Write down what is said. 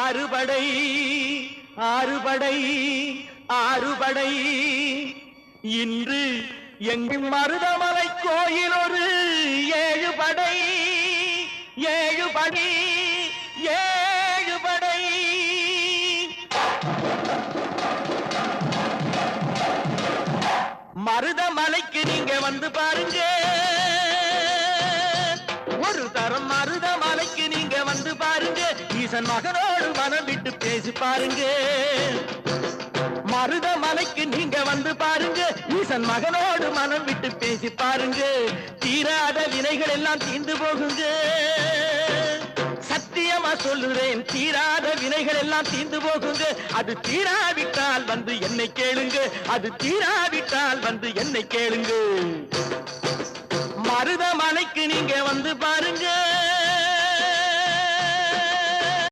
ஆறுபடை ஆறுபடை ஆறுபடை இன்று எங்கும் மருதமலை கோயில் ஒரு ஏழுபடை ஏழுபடி ஏழுபடை மருதமலைக்கு நீங்க வந்து பாருங்க ஒரு தரம் மருதமலைக்கு நீங்க வந்து பாருங்க ஈசன் மகனோடு மனம் விட்டு பேசி பாருங்க மருதமலைக்கு நீங்க வந்து பாருங்க ஈசன் மகனோடு மனம் விட்டு பேசி பாருங்க தீராத வினைகள் எல்லாம் தீர்ந்து போகுங்க சத்தியமா சொல்லுறேன் தீராத வினைகள் எல்லாம் தீர்ந்து போகுங்க அது தீராவிட்டால் வந்து என்னை கேளுங்க அது தீராவிட்டால் வந்து என்னை கேளுங்க மருதமலைக்கு நீங்க வந்து பாருங்க